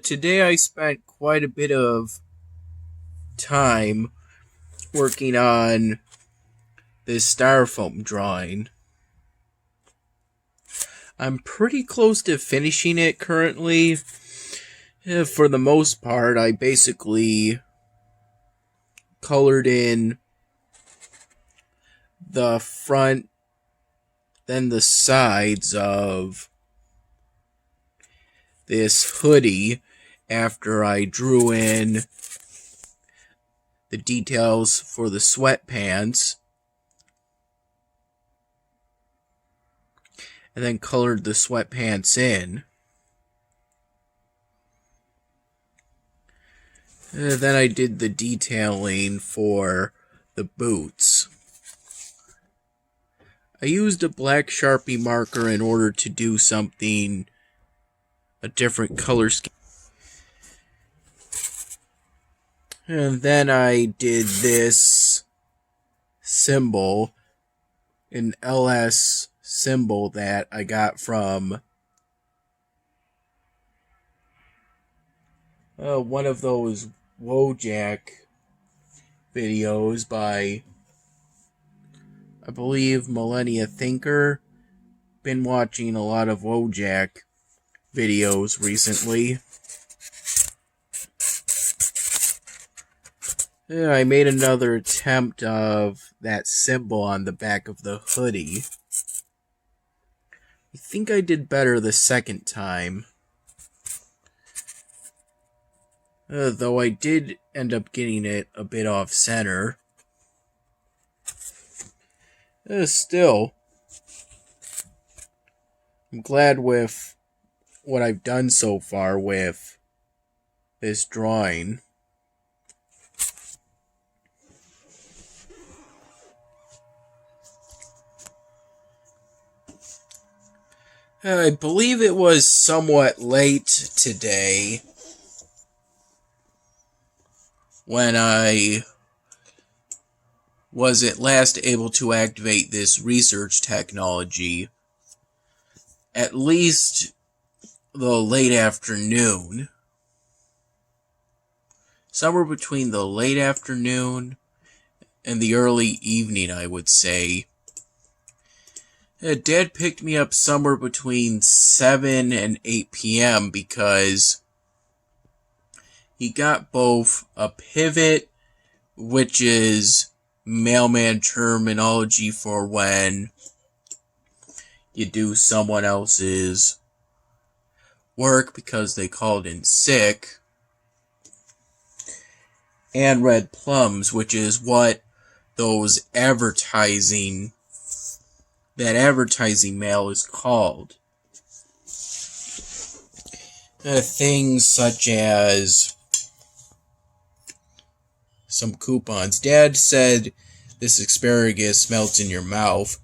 Today I spent quite a bit of time working on this styrofoam drawing. I'm pretty close to finishing it currently. For the most part, I basically colored in the front, then the sides of this hoodie after I drew in the details for the sweatpants, and then colored the sweatpants in. Then I did the detailing for the boots. I used a black Sharpie marker in order to do something, a different color scheme. And then I did this symbol, an LS symbol that I got from one of those Wojak videos by, I believe, Millennia Thinker. Been watching a lot of Wojak videos recently. I made another attempt of that symbol on the back of the hoodie. I think I did better the second time. Though I did end up getting it a bit off center. Still, I'm glad with what I've done so far with this drawing. I believe it was somewhat late today when I was at last able to activate this research technology. At least the late afternoon. Somewhere between the late afternoon and the early evening, I would say. Dad picked me up somewhere between 7 and 8 p.m. because he got both a pivot, which is mailman terminology for when you do someone else's work because they called in sick, and red plums, which is what those advertising mail is called. Things such as some coupons. Dad said this asparagus melts in your mouth.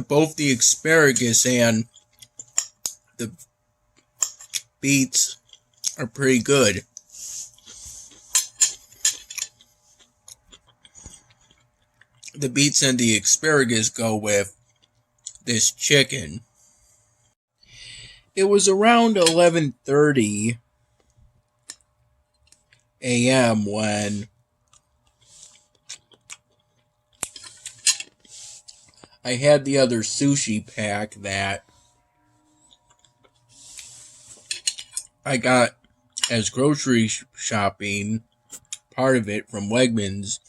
Both the asparagus and the beets are pretty good. The beets and the asparagus go with this chicken. It was around 11:30 a.m. when I had the other sushi pack that I got as grocery shopping, part of it from Wegmans,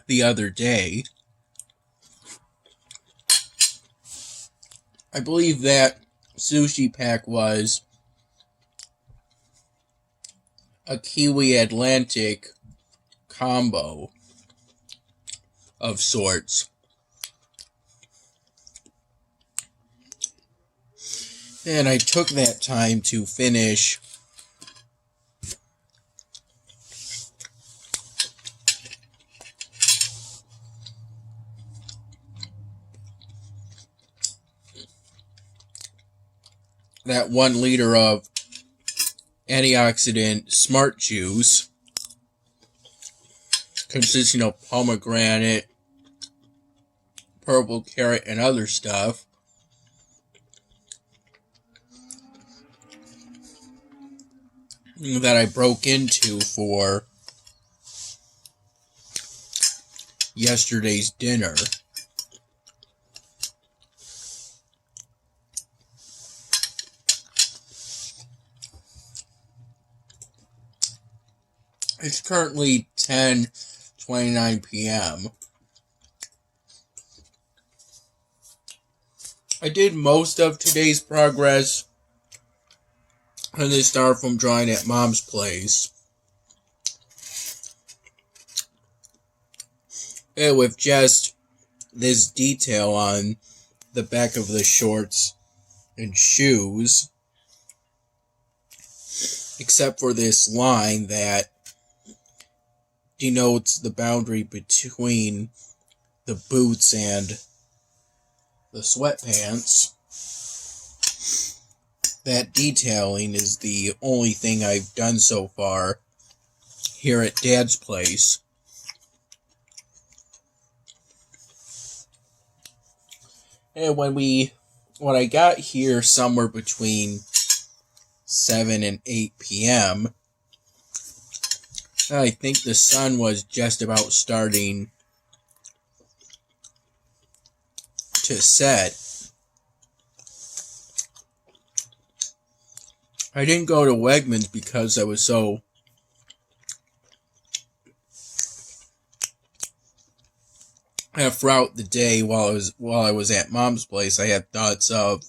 the other day. I believe that sushi pack was a Kiwi Atlantic combo of sorts. And I took that time to finish that 1 liter of antioxidant smart juice consisting of pomegranate, purple carrot, and other stuff. That I broke into for yesterday's dinner. It's currently 10:29 p.m. I did most of today's progress on this styrofoam drawing at Mom's place. And with just this detail on the back of the shorts and shoes, except for this line that denotes the boundary between the boots and the sweatpants. That detailing is the only thing I've done so far here at Dad's place. And when I got here somewhere between 7 and 8 p.m., I think the sun was just about starting to set. I didn't go to Wegmans because I was so throughout the day while I was at Mom's place, I had thoughts of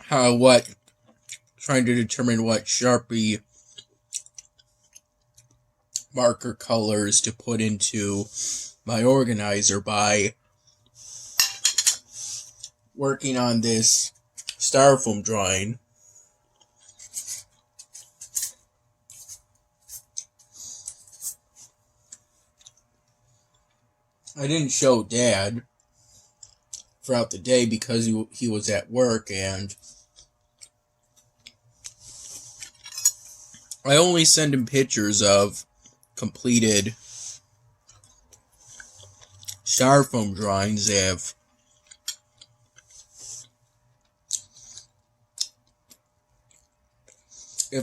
trying to determine what Sharpie marker colors to put into my organizer by working on this styrofoam drawing. I didn't show Dad throughout the day because he was at work, and I only send him pictures of completed styrofoam drawings if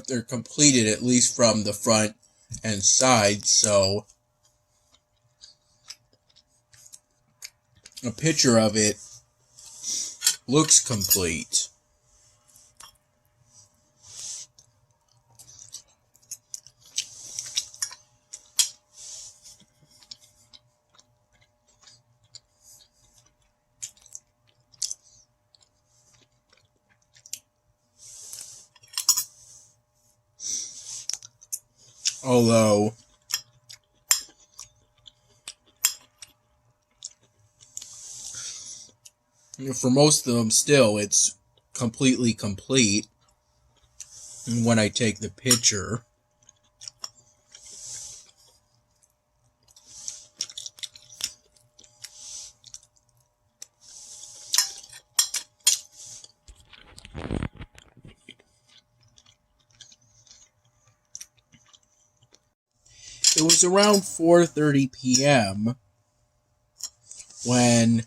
they're completed, at least from the front and side, so a picture of it looks complete. Although for most of them still it's completely complete when I take the picture. It was around 4:30 p.m. when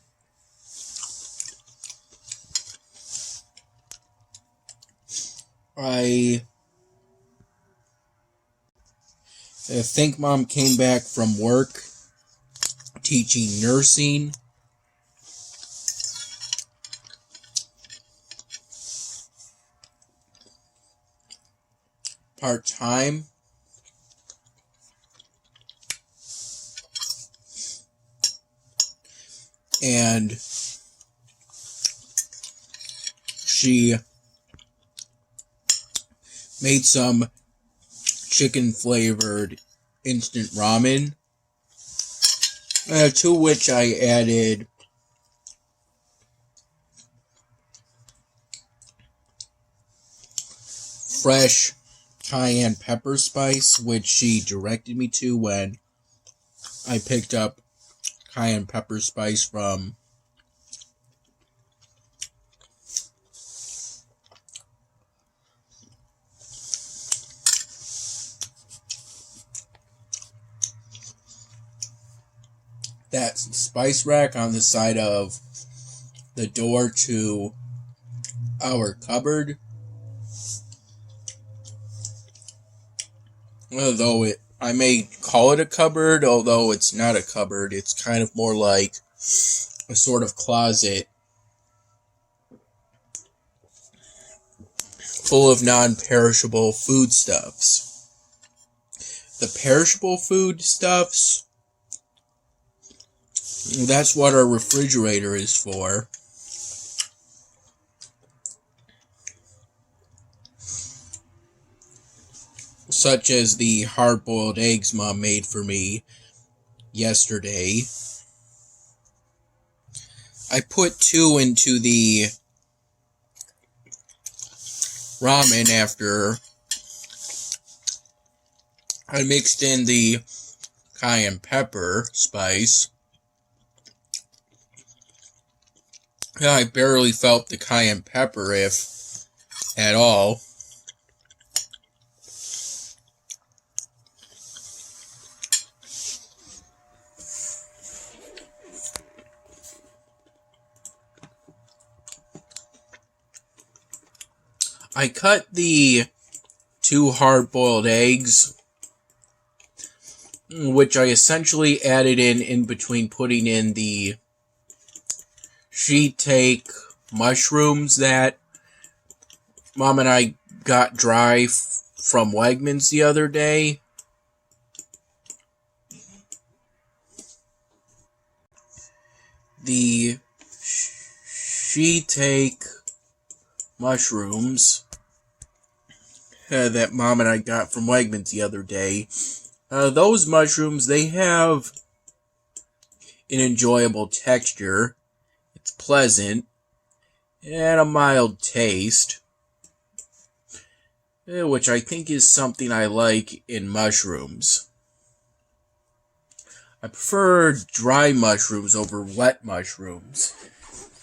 I think Mom came back from work teaching nursing. Part-time. And she made some chicken flavored instant ramen, to which I added fresh cayenne pepper spice, which she directed me to when I picked up cayenne pepper spice from that spice rack on the side of the door to our cupboard. I may call it a cupboard, although it's not a cupboard. It's kind of more like a sort of closet full of non-perishable foodstuffs. The perishable foodstuffs, that's what our refrigerator is for. Such as the hard-boiled eggs Mom made for me yesterday. I put 2 into the ramen after I mixed in the cayenne pepper spice. I barely felt the cayenne pepper, if at all. I cut the 2 hard-boiled eggs, which I essentially added in between putting in the shiitake mushrooms that Mom and I got dry from Wegmans the other day. The shiitake mushrooms that Mom and I got from Wegmans the other day. Those mushrooms, they have an enjoyable texture. It's pleasant and a mild taste, which I think is something I like in mushrooms. I prefer dry mushrooms over wet mushrooms.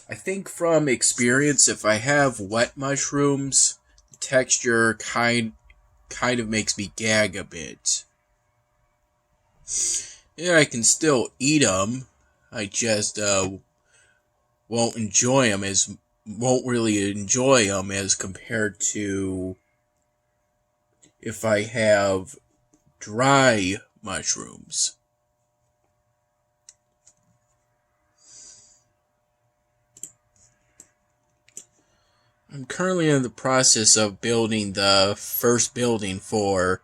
I think from experience, if I have wet mushrooms, the texture kind of makes me gag a bit. Yeah, I can still eat them. I just won't really enjoy them as compared to if I have dry mushrooms. I'm currently in the process of building the first building for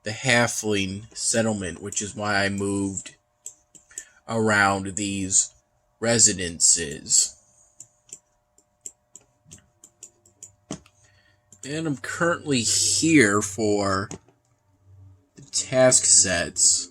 the halfling settlement, which is why I moved around these residences. And I'm currently here for the task sets.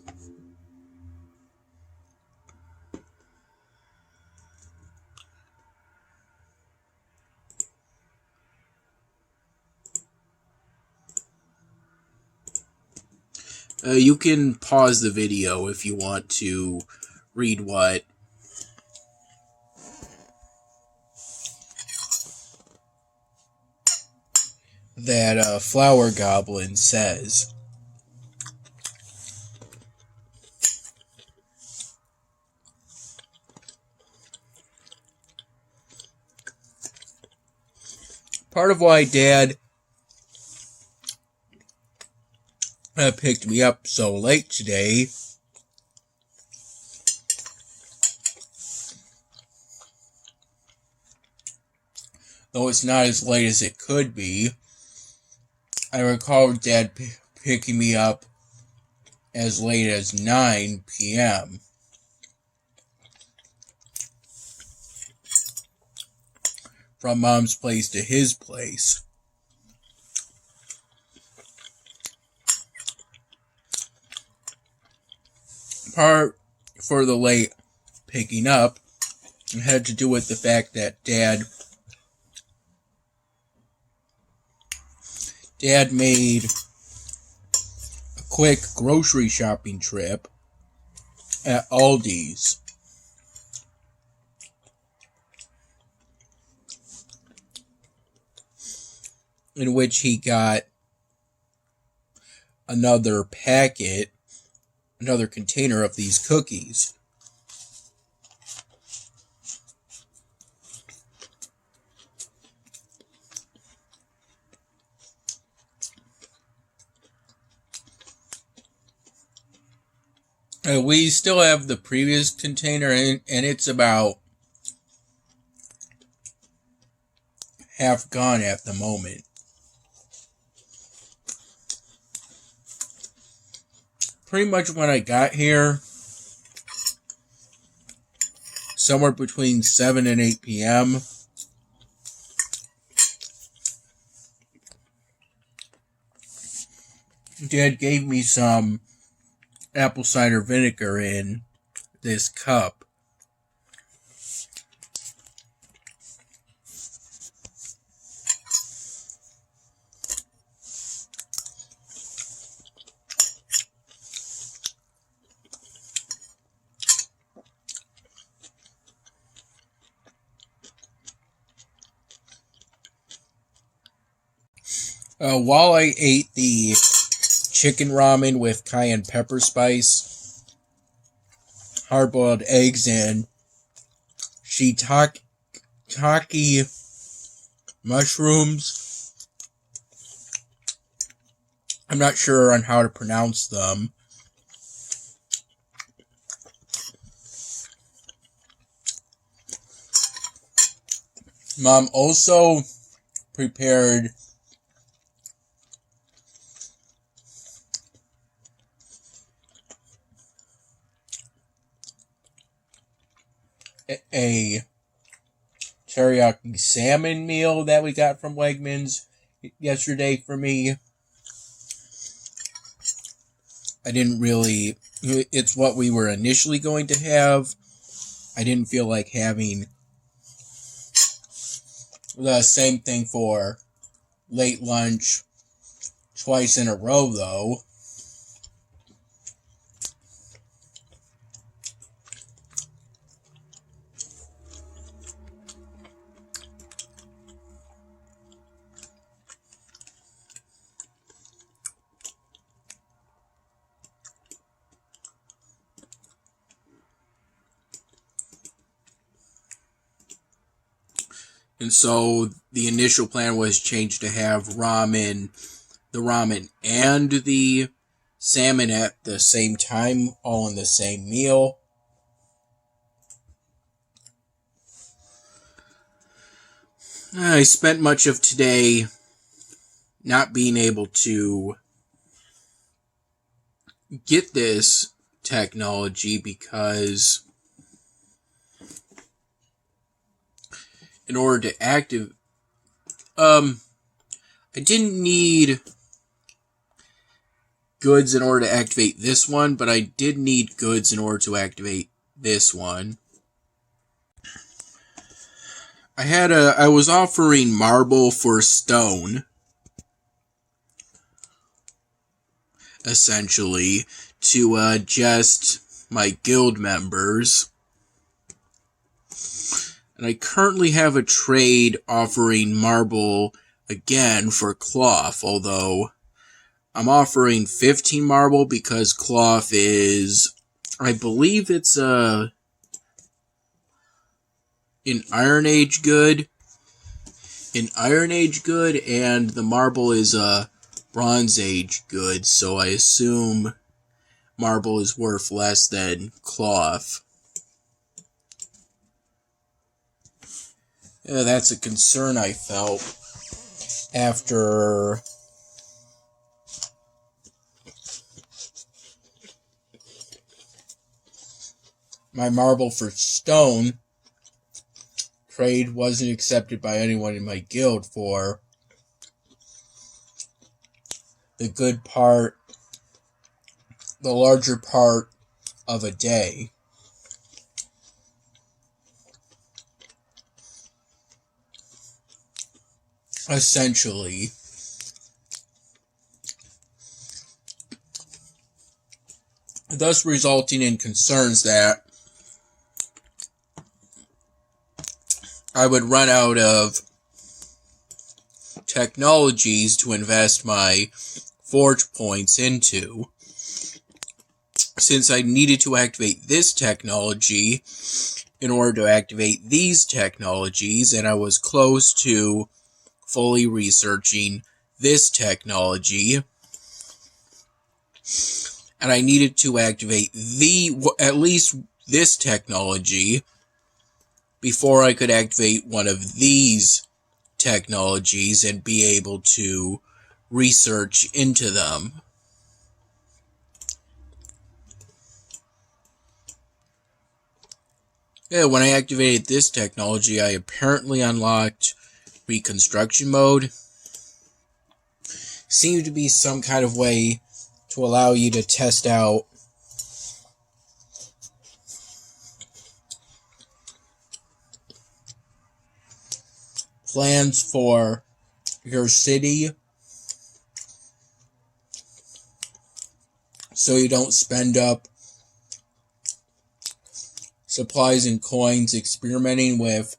You can pause the video if you want to read what that flower goblin says. Part of why Dad picked me up so late today though it's not as late as it could be. I recall Dad picking me up as late as 9 p.m. from Mom's place to his place. Part for the late picking up had to do with the fact that Dad made a quick grocery shopping trip at Aldi's. In which he got another container of these cookies. We still have the previous container, and it's about half gone at the moment. Pretty much when I got here, somewhere between 7 and 8 p.m., Dad gave me some apple cider vinegar in this cup. While I ate the chicken ramen with cayenne pepper spice, hard-boiled eggs, and shiitake mushrooms, I'm not sure on how to pronounce them. Mom also prepared a teriyaki salmon meal that we got from Wegmans yesterday for me. I didn't really, it's what we were initially going to have. I didn't feel like having the same thing for late lunch twice in a row, though. And so the initial plan was changed to have the ramen and the salmon at the same time, all in the same meal. I spent much of today not being able to get this technology because in order to I didn't need goods in order to activate this one, but I did need goods in order to activate this one. I was offering marble for stone, essentially, to just my guild members. And I currently have a trade offering marble again for cloth, although I'm offering 15 marble because cloth is, I believe it's an Iron Age good. And the marble is a Bronze Age good, so I assume marble is worth less than cloth. Yeah, that's a concern I felt after my marble for stone trade wasn't accepted by anyone in my guild for the larger part of a day. Essentially. Thus resulting in concerns that I would run out of technologies to invest my forge points into, since I needed to activate this technology in order to activate these technologies, and I was close to fully researching this technology. and I needed to activate at least this technology before I could activate one of these technologies and be able to research into them. Yeah, when I activated this technology, I apparently unlocked reconstruction mode. Seemed to be some kind of way to allow you to test out plans for your city so you don't spend up supplies and coins experimenting with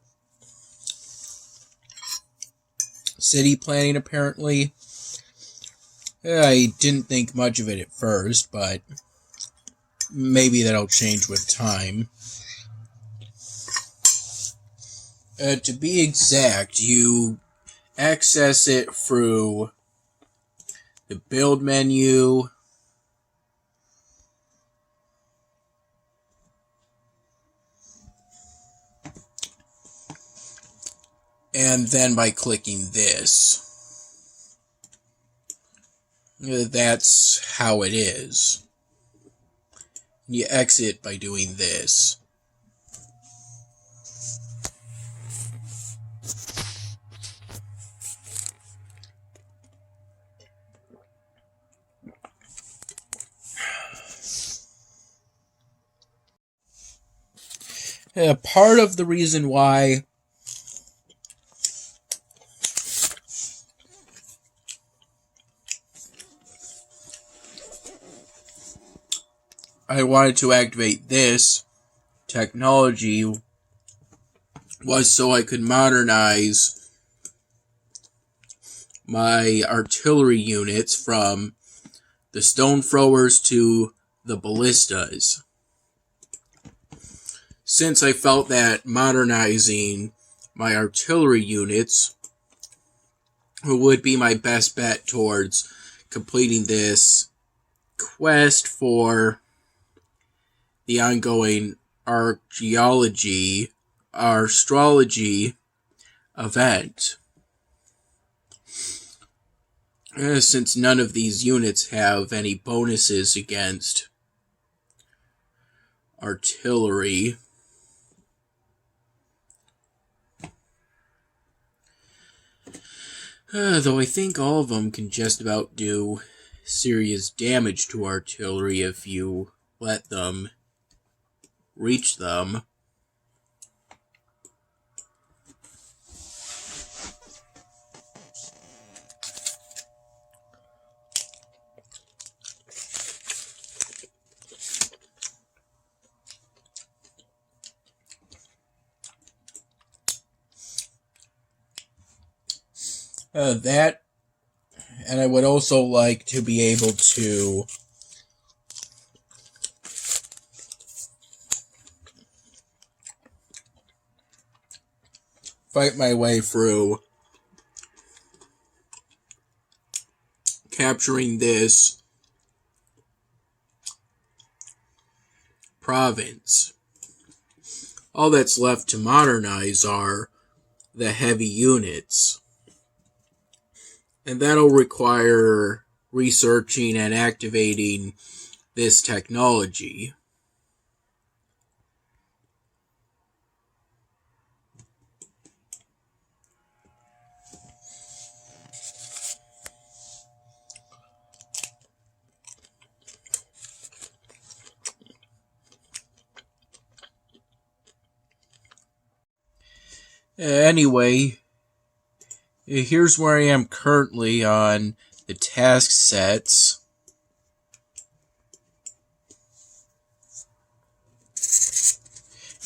city planning, apparently. I didn't think much of it at first, but maybe that'll change with time. To be exact, you access it through the build menu, and then by clicking this. That's how it is. You exit by doing this. Part of the reason why I wanted to activate this technology was so I could modernize my artillery units from the stone throwers to the ballistas. Since I felt that modernizing my artillery units would be my best bet towards completing this quest for the ongoing astrology event. Since none of these units have any bonuses against artillery. Though I think all of them can just about do serious damage to artillery if you let them reach them. That, and I would also like to be able to fight my way through capturing this province. All that's left to modernize are the heavy units. And that'll require researching and activating this technology. Anyway, here's where I am currently on the task sets.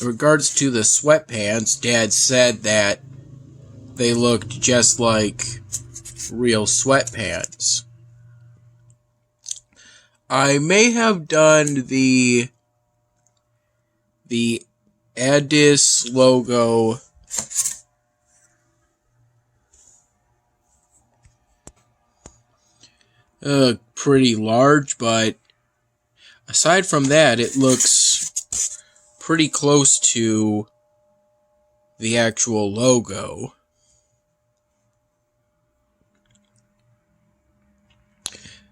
In regards to the sweatpants, Dad said that they looked just like real sweatpants. I may have done the Addis logo pretty large, but Aside from that, it looks pretty close to the actual logo.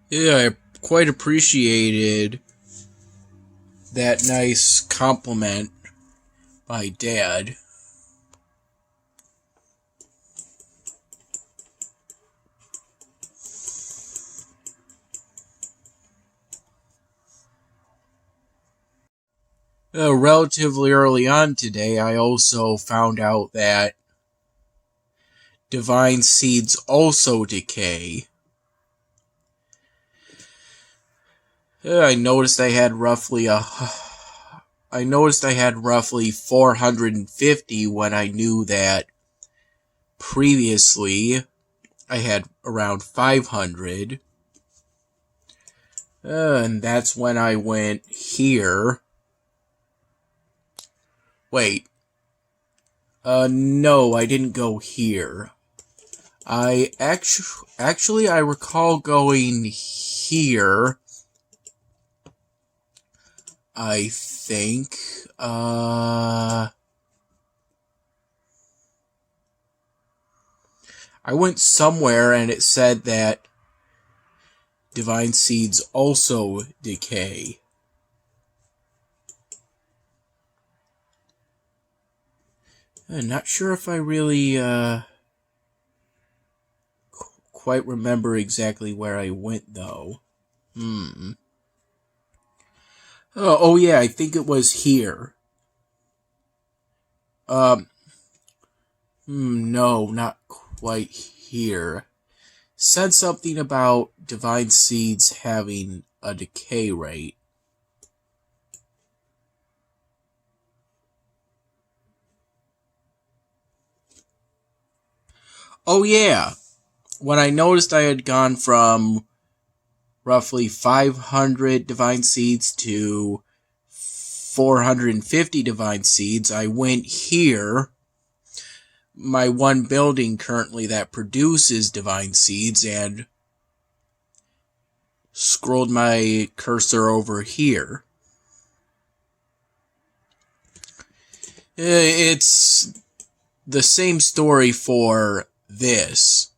Yeah, I quite appreciated that nice compliment by Dad. Relatively early on today, I also found out that divine seeds also decay. I noticed I had roughly 450 when I knew that previously I had around 500. And that's when I went here. Wait. No, I didn't go here. I recall going here. I think. I went somewhere and it said that divine seeds also decay. I'm not sure if I really quite remember exactly where I went though. Oh yeah, I think it was here. No, not quite here. Said something about divine seeds having a decay rate. Oh yeah, when I noticed I had gone from roughly 500 divine seeds to 450 divine seeds, I went here, my one building currently that produces divine seeds, and scrolled my cursor over here. It's the same story for this.